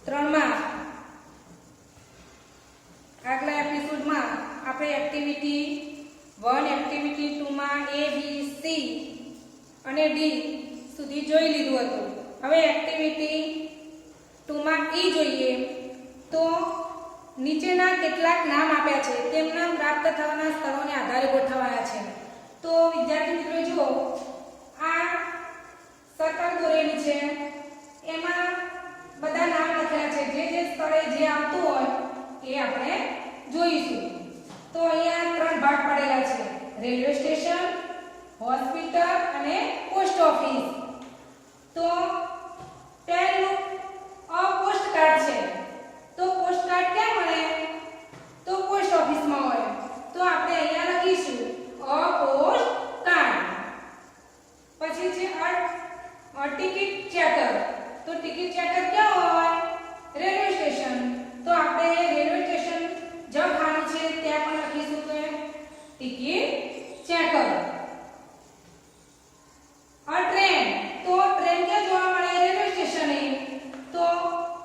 3 માં આગલા એપિસોડમાં આપણે એક્ટિવિટી 1 એક્ટિવિટી 2 માં A B C અને D સુધી જોઈ લીધું હતું. હવે એક્ટિવિટી 2 માં E જોઈએ તો નીચેના કેટલાક નામ આપ્યા છે તેમના પ્રાપ્ત થવાના સ્થળોને આધારે ગોઠવવાના છે. તો વિદ્યાર્થી મિત્રો જુઓ આ સર્કલ દોરેલું છે એમાં બધા નામ લખેલા છે જે સ્થળે જે આવતું હોય એ આપણે જોઈશું. તો અહીંયા 3 ભાગ પડેલા છે રેલવે સ્ટેશન, હોસ્પિટલ અને પોસ્ટ ઓફિસ. તો પહેલું પોસ્ટ કાર્ડ છે. તો પોસ્ટ કાર્ડ ક્યાં મળે તો પોસ્ટ ઓફિસમાં હોય. તો આપણે અહીંયા લખીશું પોસ્ટ કાર્ડ. પછી છે ટિકિટ ચેકર. તો ટિકિટ ચેકર ક્યાં હોય રેલવે સ્ટેશન. તો આપણે રેલવે સ્ટેશન જ્યાં ખાનું છે ત્યાં પણ લખીશું કે ટિકિટ ચેકર. ટ્રેન. તો ટ્રેન ક્યાં જોવા મળે રેલવે સ્ટેશને. તો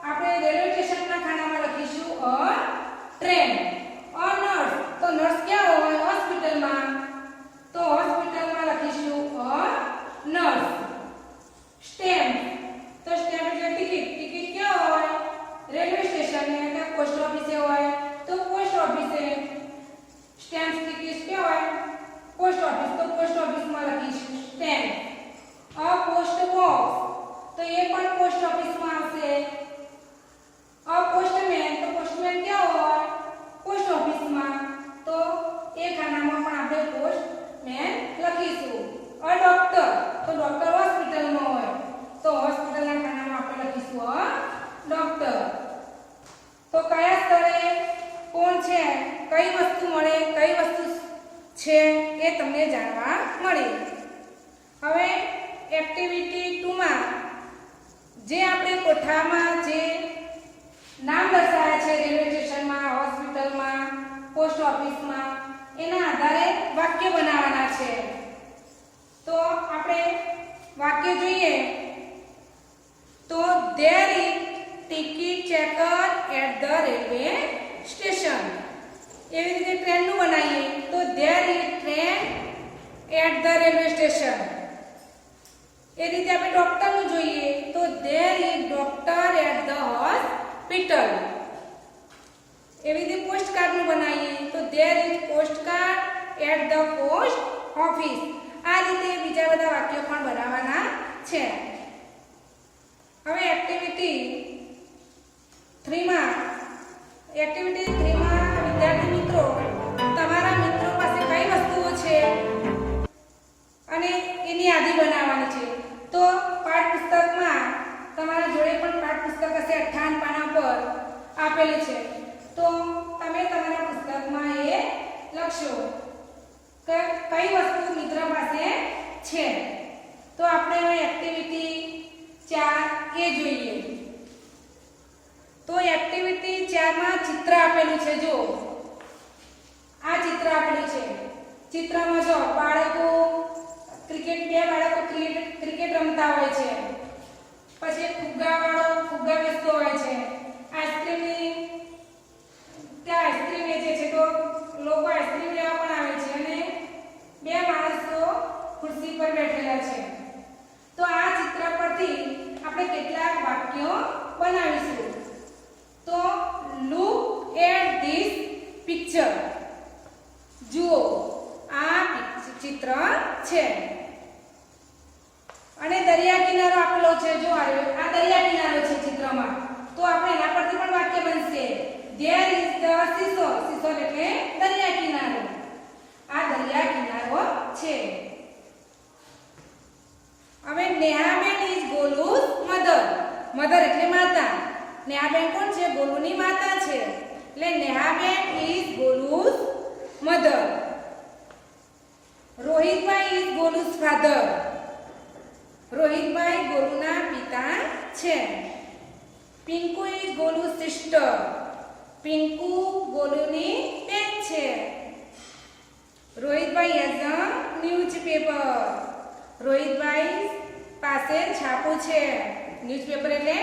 આપણે રેલવે સ્ટેશનના ખાનામાં લખીશું ટ્રેન. નર્સ. તો નર્સ ક્યાં હોય હોસ્પિટલમાં. તો હોસ્પિટલમાં લખીશું નર્સ. સ્ટેમ્પ. તો સ્ટેમ્પ એટલે ટિકિટ. ટિકિટ ક્યાં હોય રેલવે સ્ટેશને કે પોસ્ટ ઓફિસે હોય. તો પોસ્ટ ઓફિસે. સ્ટેમ્પ ટિકિટ ક્યાં હોય પોસ્ટ ઓફિસ. તો પોસ્ટ ઓફિસમાં લખીશું સ્ટેમ્પ. Post box. તો એ પણ પોસ્ટ ઓફિસમાં આવશે. પોસ્ટમેન. તો પોસ્ટમેન ક્યાં હોય પોસ્ટ ઓફિસમાં. તો એ ખાનામાં પણ આપણે પોસ્ટમેન લખીશું. ડોક્ટર. તો ડોક્ટર હોસ્પિટલમાં હોય. તો હોસ્પિટલના ખાનામાં આપણે લખીશું ડોક્ટર. તો કયા સ્થળે કોણ છે, કઈ વસ્તુ મળે, કઈ વસ્તુ છે એ તમને જાણવા મળે. હવે એક્ટિવિટી 2 માં જે આપણે કોઠામાં જે નામ દર્શાવ્યા છે રેલવે સ્ટેશનમાં, હોસ્પિટલમાં, પોસ્ટ ઓફિસમાં એના આધારે વાક્ય બનાવવાના છે. તો આપણે વાક્ય જોઈએ તો there is ticket checker at the railway station. એવી રીતે ટ્રેનનું બનાવીએ તો there is train at the railway station. એ રીતે આપણે ડોક્ટરનું જોઈએ તો there is doctor at the hospital. એવી રીતે પોસ્ટ કાર્ડનું બનાવીએ તો there is post card at the post office. આ રીતે બીજા બધા વાક્યો પણ બનાવવાના છે. હવે એક્ટિવિટી 3 માં વિદ્યાર્થી મિત્રો તમારા મિત્રો પાસે કઈ વસ્તુઓ છે અને એની યાદી બનાવવાની છે. તો પાઠ્યપુસ્તકમાં તમારા જોડે પણ પાઠ્યપુસ્તક હશે 58 પાના પર આપેલું છે. તો તમે તમારા પુસ્તકમાં એ લખશો કે કઈ વસ્તુ મિત્ર પાસે છે. તો આપણે હવે એક્ટિવિટી 4 એ જોઈએ. તો એક્ટિવિટી 4 માં ચિત્ર આપેલું છે. જો આ ચિત્ર આપેલું છે. ચિત્રમાં જો બાળકો ક્રિકેટ રમતા હોય છે. પછી ફુગ્ગા વેચતો હોય છે. આઈસ્ક્રીમ વેચે છે. તો લોકો આઈસ્ક્રીમ લેવા પણ આવે છે અને 2 માણસો ખુરશી પર બેઠેલા છે. તો આ ચિત્ર પરથી આપણે કેટલાક વાક્યો બનાવીશું. તો look at this picture. જુઓ આ ચિત્ર છે અને દરિયા કિનારો આપેલો છે. જો આ દરિયા કિનારો છે ચિત્રમાં. તો આપણે એના પરથી પણ વાક્ય બનશે there is the seashore. seashore એટલે દરિયા કિનારો. આ દરિયા કિનારો છે. હવે નેહાબેન is ગોલુ's mother. મધર એટલે માતા. નેહાબેન કોણ છે ગોલુની માતા છે. એટલે નેહાબેન is ગોલુ's mother. Rohitbhai is ગોલુ's father. રોહિતભાઈ ગોલુના પિતા છે. Pinku is ગોલુ's sister. પિંકુ ગોલુની બેન છે. રોહિતભાઈ has a newspaper. રોહિતભાઈ પાસે છાપું છે ન્યૂઝપેપર એટલે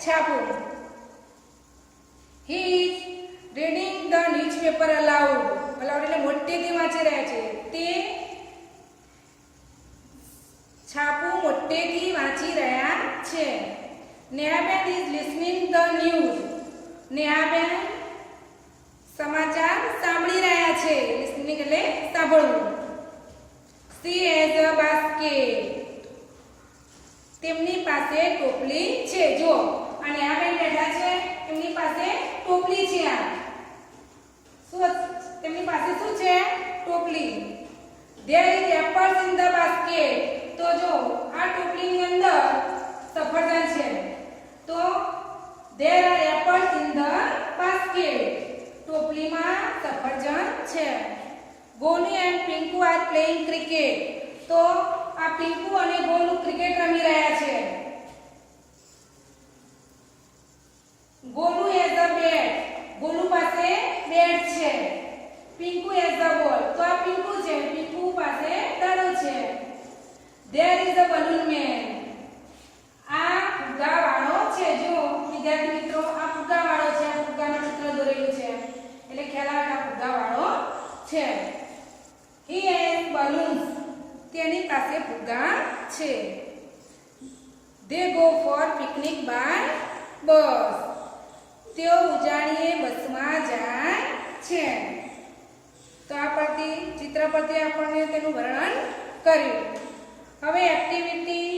છાપું. He is reading the newspaper aloud. aloud એટલે મોટેથી વાંચી રહ્યા છે. તે છાપું મોટેથી વાંચી રહ્યા છે. નેહાબેન is listening the news. નેહાબેન સમાચાર સાંભળી રહ્યા છે. listening એટલે સાંભળવું. She has a basket. તેમની પાસે ટોપલી છે. જો અને આ બેન બેઠા છે, એમની પાસે ટોપલી છે. આ શું તેમની પાસે શું છે? ટોપલી. There is apples in the basket. તો જો આ ટોપલીની અંદર સફરજન છે. તો there are apples in the basket. ટોપલીમાં સફરજન છે. Golu and Pinku are playing cricket. તો આ પિંકુ અને ગોલુ ક્રિકેટ રમી રહ્યા છે. Golu has a bat. Golu પાસે બેટ છે. Pinku has a ball. તો આ પિંકુ છે. પિંકુ પાસે દડો છે. There is a balloon man. આ ફુગ્ગાવાળો છે. જો વિદ્યાર્થી મિત્રો, આ ફુગ્ગાવાળો છે. આ ફુગ્ગાનું ચિત્ર દોરેલું છે એટલે ખ્યાલ આવે કે આ ફુગ્ગાવાળો છે. He has balloons. તેની પાસે ફુગ્ગા છે. They go for picnic by bus. તેઓ ઉજાણીએ બસમાં જાય છે. તો આ પરથી ચિત્ર પરથી આપણને તેનું વર્ણન કર્યું. હવે એક્ટિવિટી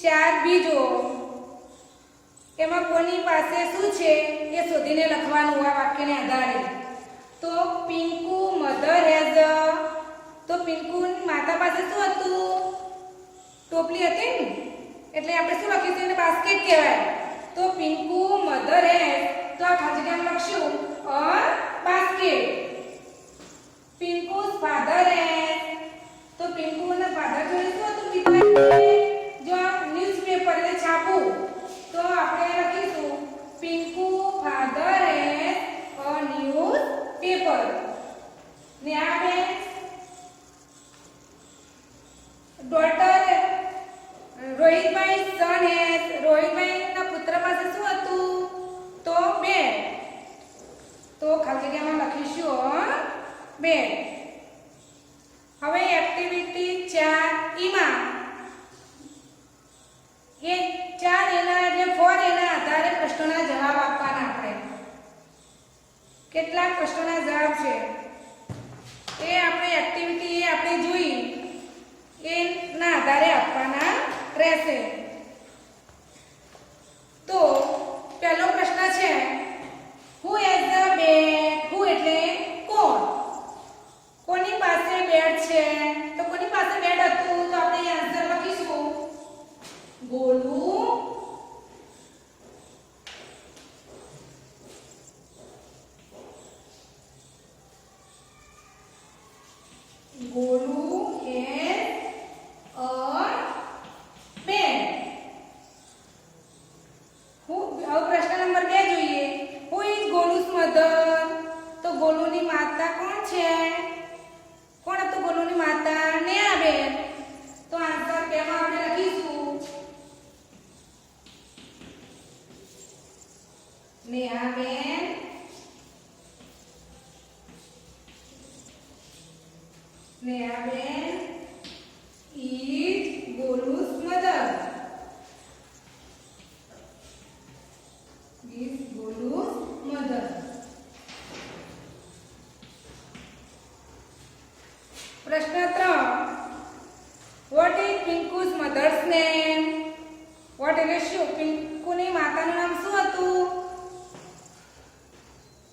4B જો. એમાં કોની પાસે શું છે એ શોધીને લખવાનું આ વાક્યને આધારે. તો પિંકુ મધર હેઝ. તો પિંકુની માતા પાસે શું હતું? ટોપલી હતી ને, એટલે આપણે શું લખીશું? એને બાસ્કેટ કહેવાય. તો પિંકુ મધર હેઝ. તો આ ખાલી જગ્યામાં લખશું a basket. Pinku's father has. તો પિંકુના ફાધર જોડે શું હતું વિદ્યાર્થી? જો ન્યૂઝપેપર એટલે છાપું. તો આપણે લખીશું Pinku father has a newspaper. ને આ બે ડોટર રોહિતભાઈ સન હેઝ. રોહિતભાઈના પુત્ર પાસે શું હતું? તો બેડ. તો ખાલી જગ્યામાં લખીશું બેડ. હવે એક્ટિવિટી 4E માં એ 4 એના એટલે 4 એના આધારે પ્રશ્નોના જવાબ આપવાના. આપણે કેટલાક પ્રશ્નોના જવાબ છે એ આપણે એક્ટિવિટી આપણે જોઈ એના આધારે આપવાના રહેશે. તો પહેલો પ્રશ્ન છે હુ હેઝ ધ બેટ. હુ એટલે કોણ? કોની પાસે બેટ છે? તો કોની પાસે બેટ હતું? તો આપણે અહીં આન્સર લખીશું ગોલુ. ગોલુ હેઝ અ બેટ. હવે પ્રશ્ન નંબર 2 જોઈએ. Who is Golu's mother. તો ગોલુની માતા કોણ છે? કોણ હતું ગોલુની માતા? નેહાબેન. તો આન્સર 2 માં આપણે લખીશું નેહાબેન નેહાબેન is Golu's mother. Is Golu's mother. પ્રશ્ન 3. What is Pinku's mother's name? What એટલે શું? પિંકુની માતાનું નામ શું હતું?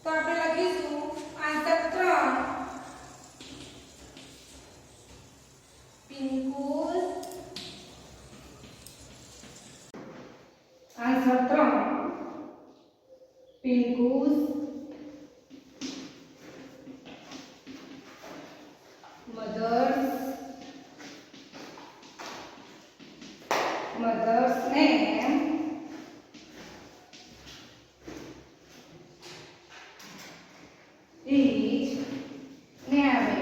તો આપણે લખીશું answer 3 Pinku's. Answer 3 Pinku's mother's name is Nehaben.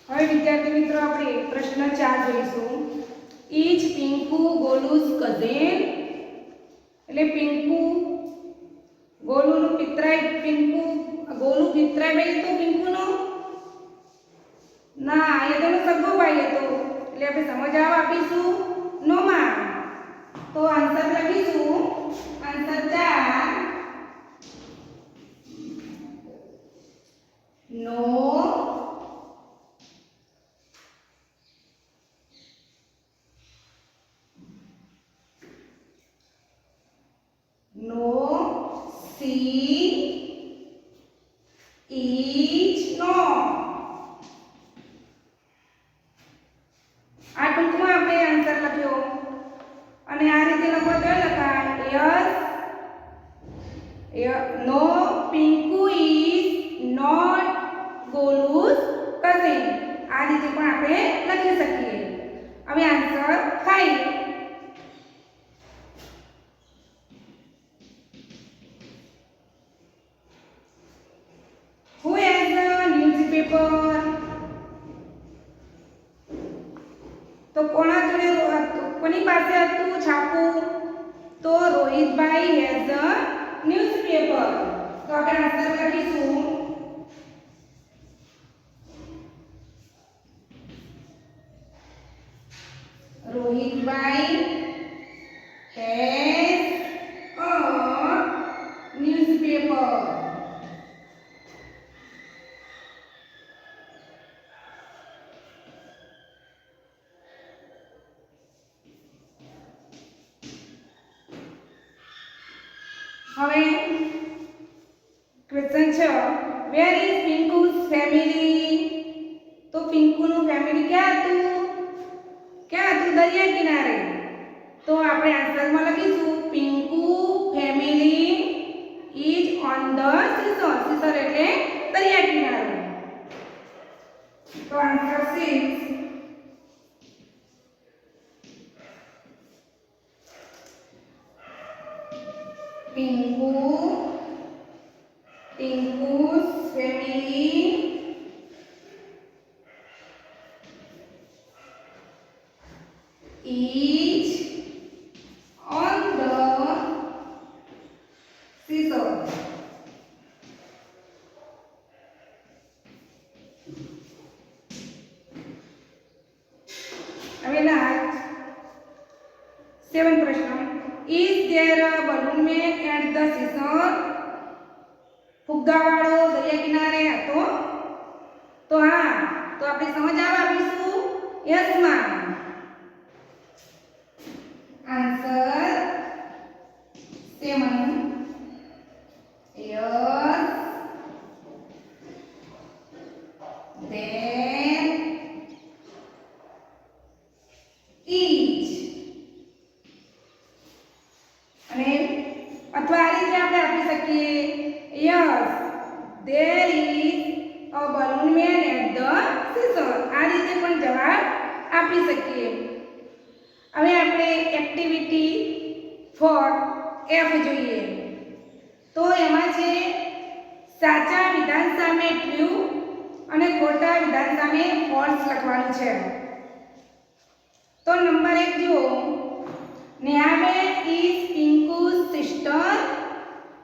હવે વિદ્યાર્થી 4 જોઈશું. ઇઝ પિંકુ ગોલુઝ કઝિન, એટલે પિંકુ ગોલુનું પિતરાઈ, પિંકુ ગોલુ પિતરાઈ ભાઈ તો પિંકુનો ના, એ તો સગો ભાઈ હતો, એટલે આપણે સમજ આપીશું નો માં. તો આન્સર લખીશું, આન્સર 4 નો નો સી ઇઝ નો. આ ટૂંકમાં આપણે આન્સર લખ્યો અને આ રીતે લખો તો લખાય yes no Pinku is not Golu's cousin. આ રીતે પણ આપણે લખી શકીએ. હવે answer 5. Who has a newspaper? તો કોની પાસે હતું છાપું? તો રોહિતભાઈ હેઝ અ ન્યૂઝપેપર. તો આપણે આન્સર લખીશું રોહિતભાઈ હેઝ અ ન્યૂઝપેપર. હવે ક્વેશ્ચન છે વેર ઇઝ પિંકુસ ફેમિલી? તો પિંકુનું ફેમિલી ક્યાં હતું? દરિયા કિનારે. તો આપણે આન્સરમાં લખીશું Pinku family is on the સીસોર. સીસોર એટલે દરિયા કિનારે. તો answer 6. Pinku's family is on the seashore. હવે લાસ્ટ 7th પ્રશ્ન. Is there a balloon man at the seashore? ફુગ્ગાવાળો દરિયા કિનારે હતો? તો હા, તો આપણે સમજ આપીશું યસ માં. Answer 7 yes. There is. અને અથવા આ રીતે આપણે આપી શકીએ yes there is a balloon man at the seashore. આ રીતે પણ જવાબ આપી શકીએ. હવે આપણે એક્ટિવિટી ફોર F જોઈએ. તો એમાં છે સાચા વિધાન સામે ટ્રુ અને ખોટા વિધાન સામે ફોલ્સ લખવાનું છે. તો નંબર 1 જુઓ. નેહાબેન ઇઝ પિંકુસ સિસ્ટર.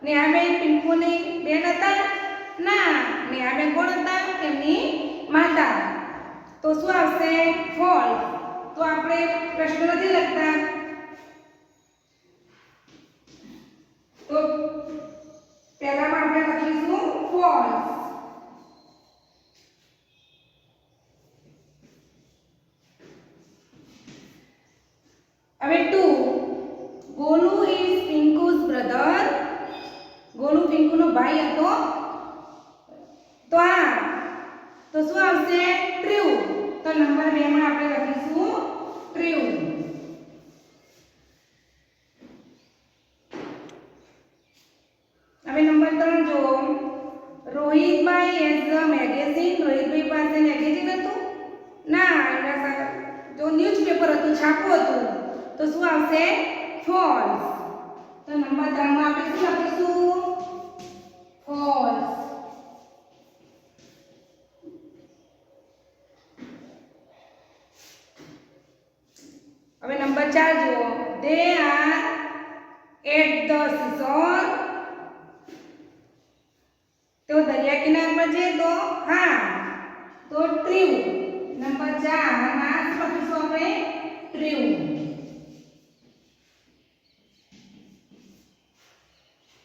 નેહાબેન પિંકુની બેન હતા? ના, નેહાબેન કોણ હતા? એમની માતા. તો શું આવશે? ફોલ્સ. તો આપણે પ્રશ્ન નથી લખતા, તો પહેલામાં આપણે લખીશું ફોલ્સ. હવે 2. Golu is Pinku's brother. ગોલુ પિંકુનો ભાઈ હતો? તો આ તો શું આવશે? ટ્રુ. તો નંબર 2 માં આપણે લખીશું ટ્રુ. હવે નંબર 3 જો. રોહિતભાઈ હેઝ અ મેગેઝિન. રોહિતભાઈ પાસે મેગેઝિન હતું? ના, એના જો ન્યૂઝપેપર હતું, છાપું હતું. તો શું આવશે? ફોલ્સ. તો નંબર 3 માં આપણે શું લખીશું? ફોલ્સ. હવે નંબર 4 જુઓ. They are at the seashore. તો દરિયા કિનારે પર છે તો હા, તો ટ્રુ. નંબર 4 માં શું લખીશું આપણે? ટ્રુ.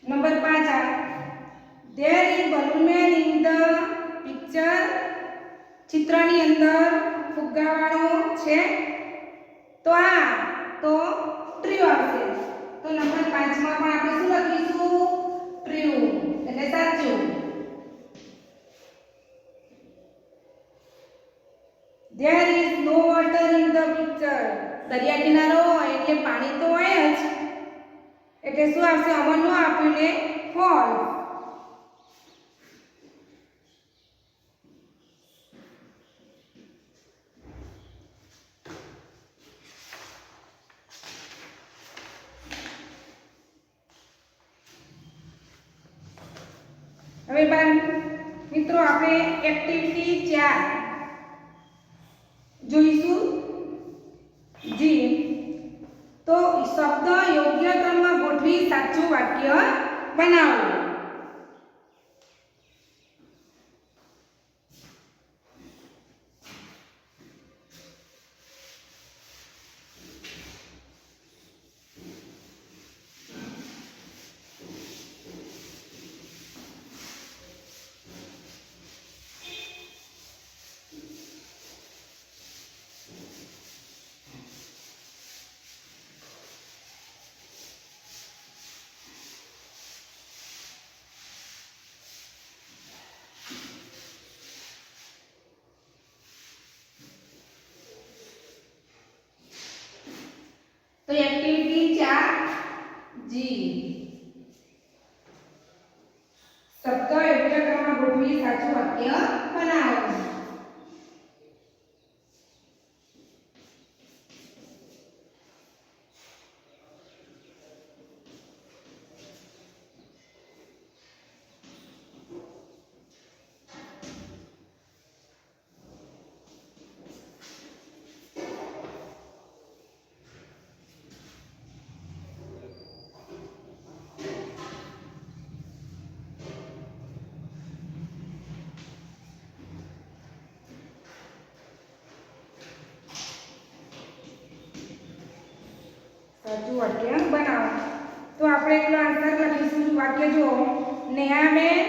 નંબર 5 આ there is balloon man in the picture. ચિત્રની અંદર ફુગ્ગાવાળો છે તો આ તો ટ્રુ આવશે. તો નંબર 5 માં પણ આપણે શું લખીશું? ટ્રુ એટલે સાચું. there is no water in the picture. દરિયા કિનારો હોય એટલે પાણી તો હોય જ, એટલે શું આવશે? અમર નો આપ્યું એટલે ફોલ્સ. હવે મિત્રો આપણે એક્ટિવિટી 4 જોઈશું. જી તો શબ્દ યોગ્ય ક્રમમાં ગોઠવી સાચું વાક્ય બનાવો. तो एक्टिविटी 4 जी शब्द योग्य क्रमમાં ગોઠવી સાચું વાક્ય બનાવો. સાચું વાક્ય બનાવો. તો આપણે એકલો આન્સર લખીશું. વાક્ય જો નેહા મેન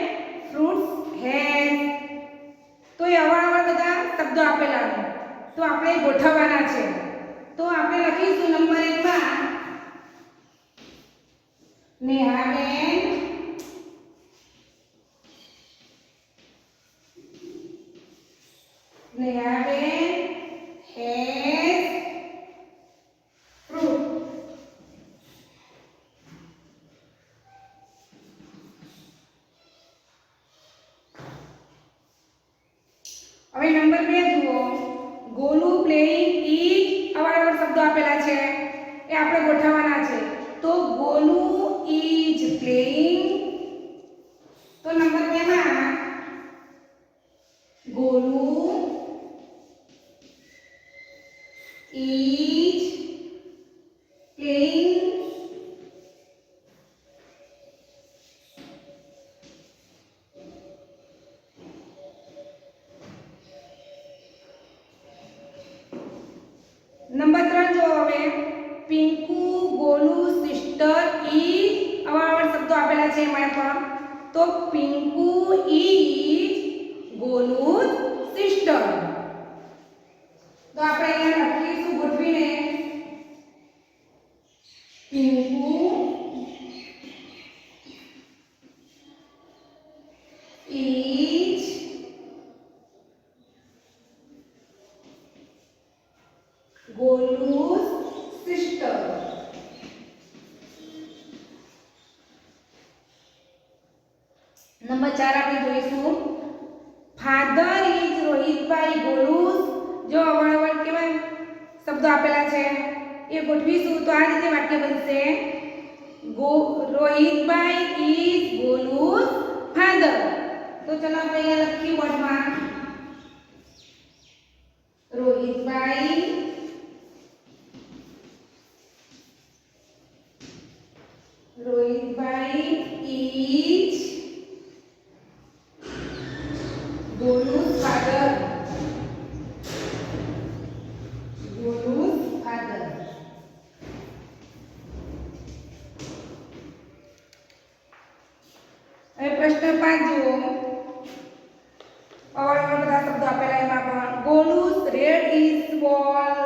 ફ્રૂટ્સ હેઝ. તો એ અવારનવાર બધા શબ્દો આપેલા છે તો આપણે ગોઠવવાના છે. તો આપણે લખીશું નંબર 1 માં નેહા મેન હેઝ fruit. હવે નંબર 2 જુઓ. Golu playing is. અવારનવાર શબ્દો આપેલા છે એ આપણે ગોઠવવાના છે. તો ગોલુ ઇઝ પ્લેઇંગ. તો નંબર 2 માં ગોલુ is playing નંબર 3 જો હવે પિંકુ ગોલુ સિસ્ટર ઇઝ. અવારનવાર શબ્દો આપેલા છે એમાં પણ. તો પિંકુ ઇઝ ગોલુ's સિસ્ટર. તો આપણે અહીંયા લખીશું ગોઠવીને પિંકુ ઇઝ ગોલુ's સિસ્ટર. નંબર 4 આપણે જોઈશું. ફાધર ઇઝ રોહિતભાઈ ગોલુ's. જો અવારનવાર કેવા શબ્દો આપેલા છે એ ગોઠવીશું તો આ રીતે વાક્ય બનશે. રોહિતભાઈ ઇઝ ગોલુ's ફાધર. તો ચલો આપણે અહીંયા લખીએ બોર્ડમાં રોહિતભાઈ પ્રશ્ન 5 જુઓ. અવાળાવાળા બધા શબ્દો આપેલા એમાં પણ ગોલુસ રેડ ઇઝ બોલ.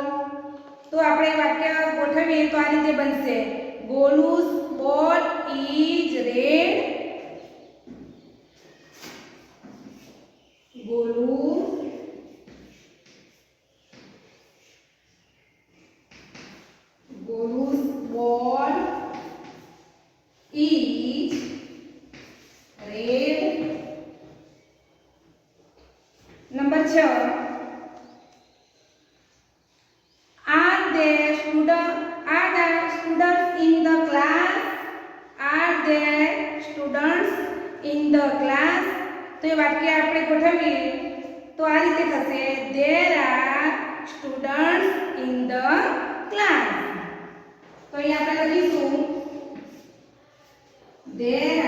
તો આપણે વાક્ય ગોઠવીએ તો આ રીતે બનશે. Golu's ball is red. Golu's ball is red. Number 6. Are there students in the class? Are there students in the class? તો એ વાક્ય આપણે ગોઠવીએ તો આ રીતે થશે. There are students in the class. તો અહીં આપણે લખીશું there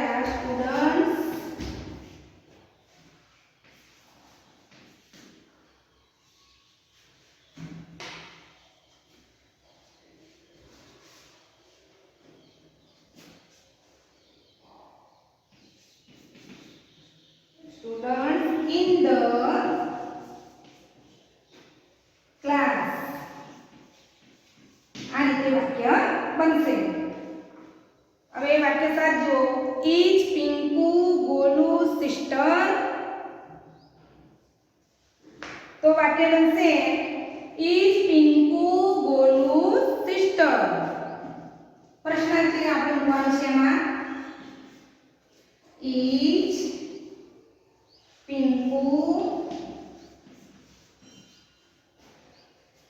are students in the class. આ રીતે વાક્ય બનશે. હવે વાક્ય સાચો. Is Pinku Golu's sister? તો વાક્ય બનશે ઇઝ પિંકુ ગોલુ's sister. પ્રશ્નાર્થી આપણે મૂકવાનું છે એમાં. Is Pinku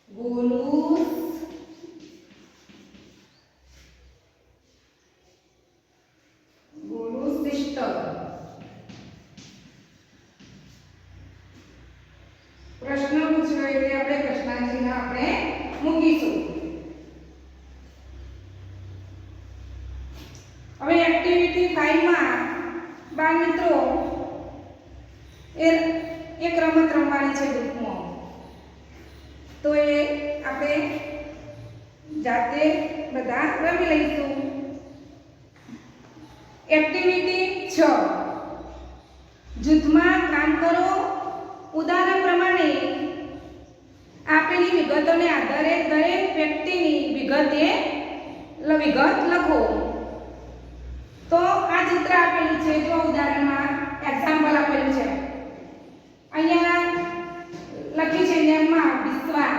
Golu's sister. પ્રશ્ન પૂછ્યો એટલે આપણે પ્રશ્નાર્થીને આપણે મૂકીશું. હવે એક્ટિવિટી 5 માં બાળ મિત્રો એક રમત રમવાની છે ગ્રુપમાં. તો એ આપણે જાતે બધા રમી લઈશું. એક્ટિવિટી 6. જૂથમાં કામ કરો. ઉદાહરણ પ્રમાણે આપેલી વિગતોને આધારે દરેક વ્યક્તિની વિગત લખો. તો આ ચિત્ર આપેલું છે. જો ઉદાહરણમાં એક્ઝામ્પલ આપેલું છે. અહીંયા લખી છે નેમમાં વિશ્વા,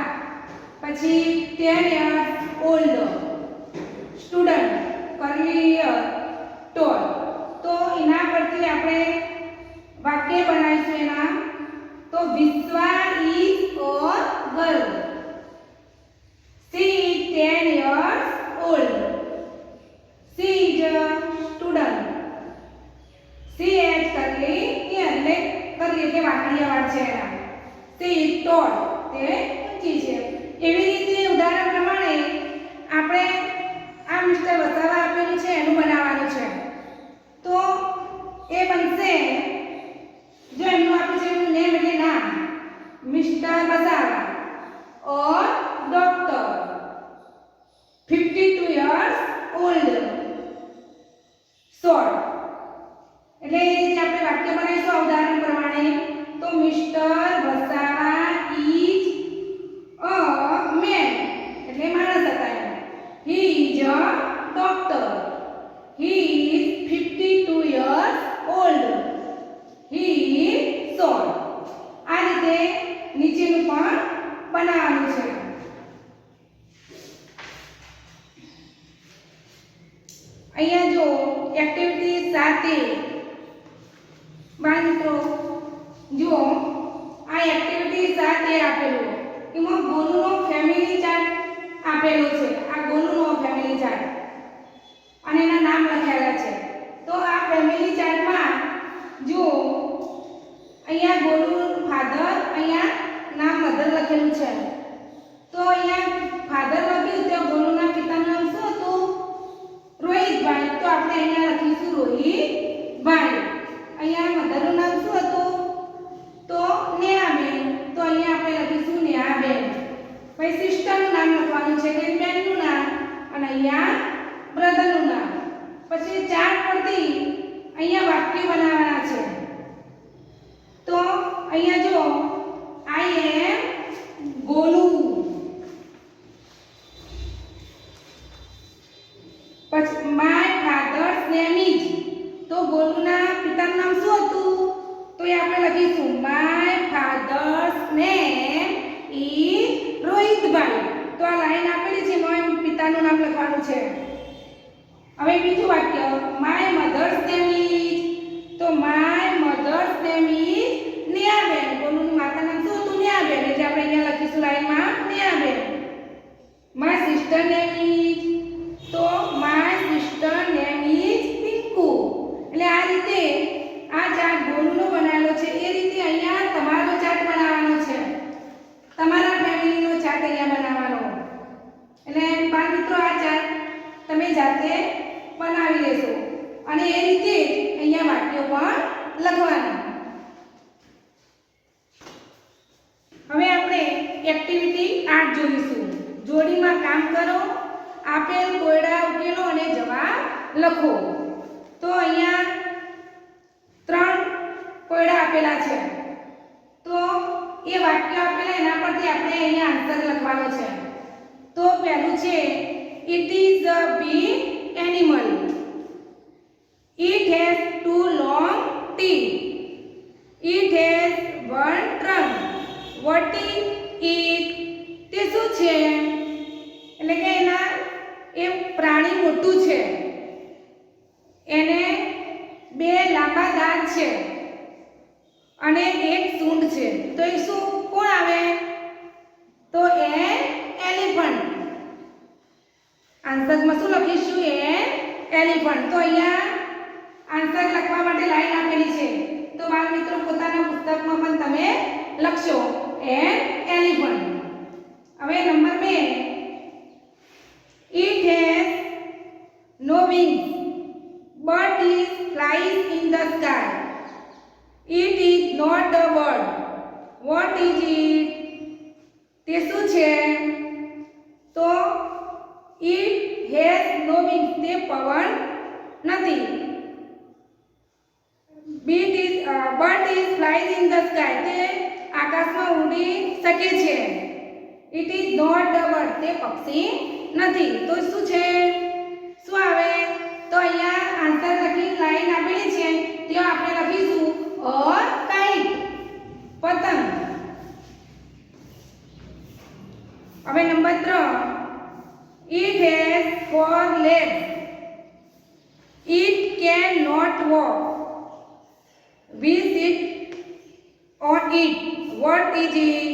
પછી 10 years old, student, curly tall. તો એના પરથી આપણે વાક્ય બનાવીશું. એના તો Vishwa is a girl. She is 10 years old. She is a student. She has curly hair. curly એટલે વાકડીયા વાળ છે એના. She is tall. તે ઊંચી છે. એવી રીતે ઉદાહરણ પ્રમાણે આપણે આ મિસ્ટર વસાવા આપેલું છે એનું બનાવવાનું છે. તો એ બનશે. જો એમનું આપ્યું છે એનું નેમ એટલે નામ મિસ્ટર વસાવા ઓર ડોક્ટર 52 years old short. એટલે એ રીતે આપણે વાક્ય બનાવીશું ઉદાહરણ પ્રમાણે. તો mister Vasava is a man એટલે માણસ હતા. He is a doctor. He is 52 years old. He is short. આ રીતે નીચેનું પણ બનાવવાનું છે. અહીંયા જો એક્ટિવિટી 7 બાળ મિત્રો જો આ એક્ટિવિટી 7 આપેલું. એમાં ગોલુનો ફેમિલી ચાર્ટ આપેલો છે. આ ગોલુનો ફેમિલી ચાર્ટ અને એના નામ લખેલા છે. તો આ ફેમિલી ચાર્ટમાં જો અહીંયા ગોલુ ફાધર, અહીંયા નામ મધર લખેલું છે. તો અહીંયા ફાધર લખ્યું તો ગોલુના પિતાનું નામ શું હતું? રોહિતભાઈ. તો આપણે અહીંયા લખીશું રોહિતભાઈ. અહીંયા મધરનું નામ શું હતું? તો નેહાબેન. તો અહીંયા આપણે લખીશું નેહાબેન. પછી સિસ્ટરનું નામ લખવાનું છે કે બેનનું નામ, અને અહીંયા અહીંયા જો આઈ એમ ગોલુ. પછી માય ફાધર્સ નેમ ઇઝ, તો ગોલુના પિતાનું નામ શું હતું? તો એ આપણે લખીશું માય ફાધર્સ નેમ ઇઝ રોહિતભાઈ. તો આ લાઈન આપેલી છે એમાં પિતાનું નામ લખવાનું છે. હવે બીજું વાક્ય માય મધર્સ નેમ ઇઝ, તો માય મધર્સ નેમ ઇઝ નેહાબેન. ગોલુની માતાનું નામ શું હતું? નેહાબેન. એટલે આપણે અહીંયા લખીશું લાઈનમાં નેહાબેન. માય સિસ્ટર નેમ ઇઝ, તો my sister name is Pinku. એટલે આ રીતે આ ચાર્ટ ગોલુનો બનાવેલો છે એ રીતે અહીંયા તમારો ચાર્ટ બનાવવાનો છે. તમારા ફેમિલીનો ચાર્ટ અહીંયા બનાવવાનો. એટલે બાળ મિત્રો આ ચાર્ટ તમે જાતે બનાવી લેશો અને એ રીતે અહીંયા વાક્યો પણ લખવાના. હવે આપણે એક્ટિવિટી 8 જોઈશું. જોડીમાં કામ કરો, આપેલ કોયડા ઉકેલો અને જવાબ લખો. તો અહીંયા 3 કોયડા આપેલા છે. તો એ વાક્ય આપેલા એના પરથી આપણે અહીંયા આન્સર લખવાનો છે. તો પહેલું છે it is a big animal. It has 2 long teeth. It has 1 trunk. What is it? તે શું છે? એટલે કે એના એ પ્રાણી મોટું છે, એને 2 લાંબા દાંત છે અને 1 સૂંઢ છે. તો એ શું કોણ આવે? તો એ એલિફન્ટ. આન્સરમાં શું લખીશું? એ એલિફન્ટ. તો અહીંયા આન્સર લખવા માટે લાઈન આપેલી છે. તો બાળ મિત્રો પોતાના પુસ્તકમાં પણ તમે લખશો એ એલિફન્ટ. હવે number 2, it has no wings but it flies in the sky. It is not a bird. What is it? તે શું છે? તો it has no wings, તે પવન નથી. But it flies in the sky, તે આકાશમાં ઉડી શકે છે. It is not a bird, તે પક્ષી નથી. તો શું છે? શું આવે? તો અહીંયા આન્સર લખી લાઈન આપેલી છે ત્યાં આપણે લખીશું a kite, પતંગ. હવે number 3, it has 4 legs. It cannot walk. We sit on it. What is it?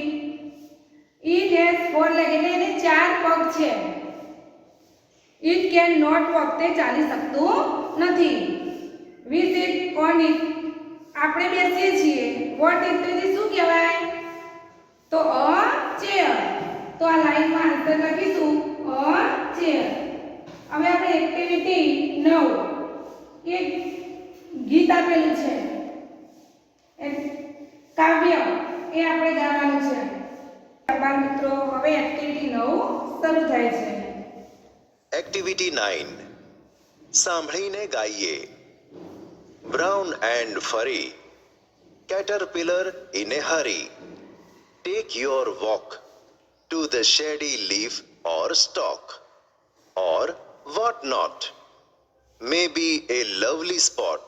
It has 4 legs, એટલે એને 4 પગ છે. It cannot walk, તે ચાલી શકતું નથી. We sit on it, આપણે બેસીએ છીએ. What is it? શું કહેવાય? તો a chair. તો આ લાઈનમાં આન્સર લખીશું a chair. હવે આપણે એક્ટિવિટી 9, એક ગીત આપેલું છે, કાવ્ય, એ આપણે ગાવાનું છે. બાળ મિત્રો હવે એક્ટિવિટી 9 શરૂ થાય છે. એક્ટિવિટી 9 સાંભળીને ગાઈએ. બ્રાઉન એન્ડ ફરી, caterpillar in a hurry. Take your walk to the shady leaf or stalk, or what not, maybe a lovely spot.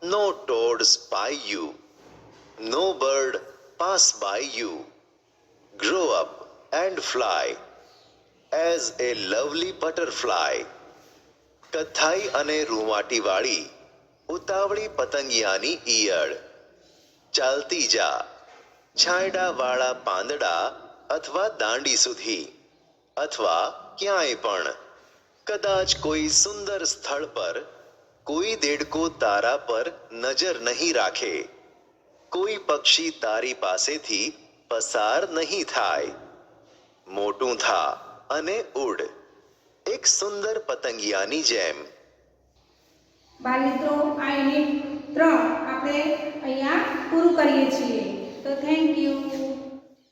No toad spy you, no bird pass by you. Grow up and fly as a lovely butterfly. કથાઈ અને રૂંવાટીવાળી ઉતાવળી પતંગિયાની ઈયળ. ચાલતી જા છાંયડાવાળા પાંદડા અથવા દાંડી સુધી, અથવા ક્યાંય પણ. કદાચ કોઈ સુંદર સ્થળ પર કોઈ દેડકો તારા પર નજર નહીં રાખે, કોઈ પક્ષી તારી પાસેથી પસાર નહીં થાય. મોટું થા અને ઉડ, એક સુંદર પતંગિયાની જેમ. બાળ મિત્રો આ યુનિટ 3 આપણે અહીંયા પૂરું કરીએ છીએ. તો થેન્ક યુ.